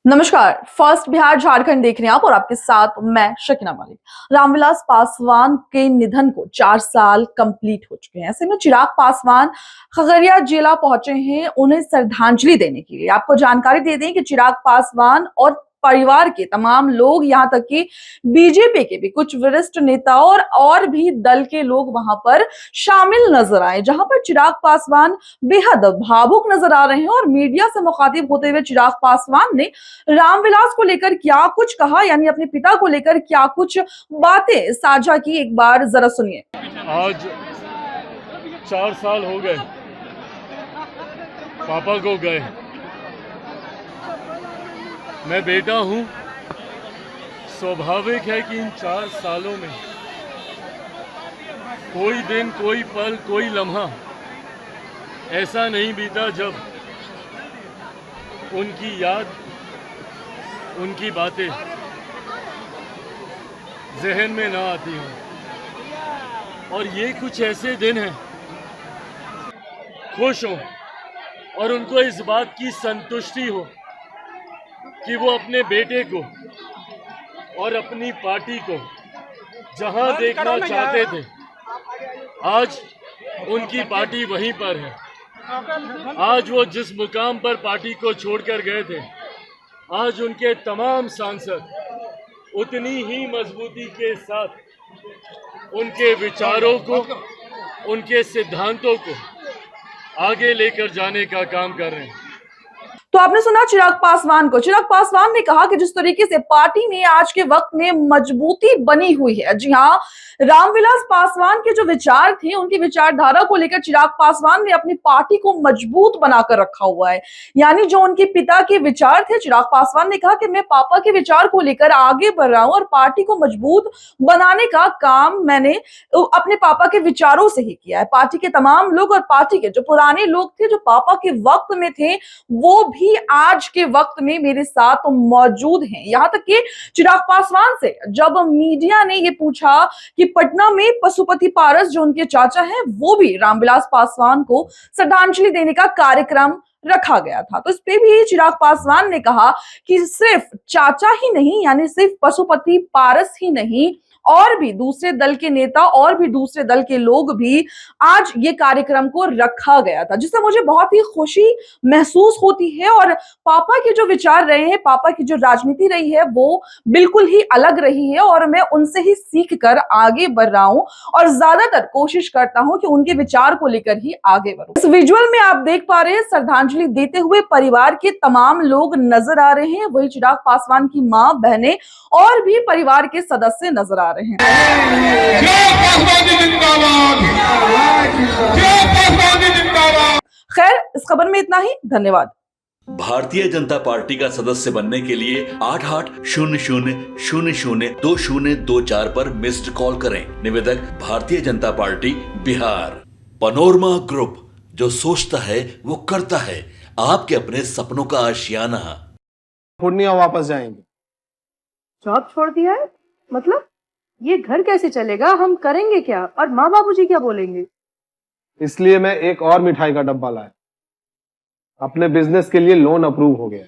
नमस्कार। फर्स्ट बिहार झारखंड देख रहे हैं आप और आपके साथ मैं शकीना मलिक। रामविलास पासवान के निधन को 4 साल कंप्लीट हो चुके हैं। ऐसे में चिराग पासवान खगड़िया जिला पहुंचे हैं उन्हें श्रद्धांजलि देने के लिए। आपको जानकारी दे दें कि चिराग पासवान और परिवार के तमाम लोग, यहाँ तक कि बीजेपी के भी कुछ वरिष्ठ नेता और भी दल के लोग वहां पर शामिल नजर आए, जहां पर चिराग पासवान बेहद भावुक नजर आ रहे हैं। और मीडिया से मुखातिब होते हुए चिराग पासवान ने रामविलास को लेकर क्या कुछ कहा, यानी अपने पिता को लेकर क्या कुछ बातें साझा की, एक बार जरा सुनिए। आज 4 साल हो गए पापा को गए। मैं बेटा हूं, स्वाभाविक है कि इन 4 सालों में कोई दिन, कोई पल, कोई लम्हा ऐसा नहीं बीता जब उनकी याद, उनकी बातें जहन में ना आती हों। और ये कुछ ऐसे दिन हैं, खुश हों और उनको इस बात की संतुष्टि हो कि वो अपने बेटे को और अपनी पार्टी को जहां देखना चाहते थे, आज उनकी पार्टी वहीं पर है। आज वो जिस मुकाम पर पार्टी को छोड़कर गए थे, आज उनके तमाम सांसद उतनी ही मजबूती के साथ उनके विचारों को, उनके सिद्धांतों को आगे लेकर जाने का काम कर रहे हैं। तो आपने सुना चिराग पासवान को। चिराग पासवान ने कहा कि जिस तरीके से पार्टी में आज के वक्त में मजबूती बनी हुई है, जी हाँ, रामविलास पासवान के जो विचार थे, उनकी विचारधारा को लेकर चिराग पासवान ने अपनी पार्टी को मजबूत बनाकर रखा हुआ है। यानी जो उनके पिता के विचार थे, चिराग पासवान ने कहा कि मैं पापा के विचार को लेकर आगे बढ़ रहा हूं और पार्टी को मजबूत बनाने का काम मैंने अपने पापा के विचारों से ही किया है। पार्टी के तमाम लोग और पार्टी के जो पुराने लोग थे, जो पापा के वक्त में थे, वो भी आज के वक्त में मेरे साथ मौजूद हैं। यहां तक कि चिराग पासवान से जब मीडिया ने ये पूछा कि पटना में पशुपति पारस जो उनके चाचा हैं, वो भी रामविलास पासवान को श्रद्धांजलि देने का कार्यक्रम रखा गया था, तो इस पे भी चिराग पासवान ने कहा कि सिर्फ चाचा ही नहीं, यानी सिर्फ पशुपति पारस ही नहीं, और भी दूसरे दल के नेता और भी दूसरे दल के लोग भी आज ये कार्यक्रम को रखा गया था, जिससे मुझे बहुत ही खुशी महसूस होती है। और पापा के जो विचार रहे हैं, पापा की जो राजनीति रही है, वो बिल्कुल ही अलग रही है और मैं उनसे ही सीख कर आगे बढ़ रहा हूं और ज्यादातर कोशिश करता हूं कि उनके विचार को लेकर ही आगे बढ़ूं। इस विजुअल में आप देख पा रहे हैं श्रद्धांजलि देते हुए परिवार के तमाम लोग नजर आ रहे हैं। वही चिराग पासवान की मां, बहनें और भी परिवार के सदस्य नजर आ रहे हैं। खैर, इस खबर में इतना ही। धन्यवाद। भारतीय जनता पार्टी का सदस्य बनने के लिए 8800002024 पर मिस्ड कॉल करें। निवेदक Bharatiya Janata party Bihar. Panorama group, जो सोचता है वो करता है। आपके अपने सपनों का आशियाना। पूर्णिया वापस जाएंगे। जॉब छोड़ दिया है? मतलब ये घर कैसे चलेगा? हम करेंगे क्या? और माँ बाबूजी क्या बोलेंगे? इसलिए मैं एक और मिठाई का डब्बा लाया। अपने बिजनेस के लिए लोन अप्रूव हो गया।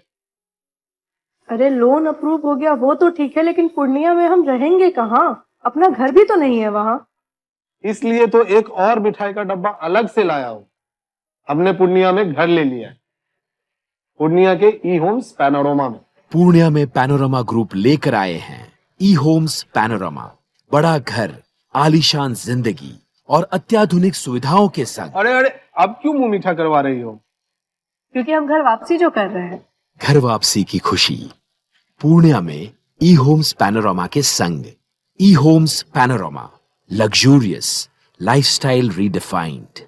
अरे लोन अप्रूव हो गया वो तो ठीक है, लेकिन पूर्णिया में हम रहेंगे कहाँ? अपना घर भी तो नहीं है वहाँ। इसलिए तो एक और मिठाई का डब्बा अलग से लाया हूँ। हमने पूर्णिया में घर ले लिया है, पूर्णिया के ई होम्स पैनोरमा में। पूर्णिया में पैनोरमा ग्रुप लेकर आए हैं ई होम्स पैनोरमा। बड़ा घर, आलीशान जिंदगी और अत्याधुनिक सुविधाओं के संग। अरे अब क्यों मुंह मीठा करवा रही हो? क्योंकि हम घर वापसी जो कर रहे हैं। घर वापसी की खुशी पूर्णिया में ई होम्स पैनोरमा के संग। E Homes Panorama, luxurious lifestyle redefined.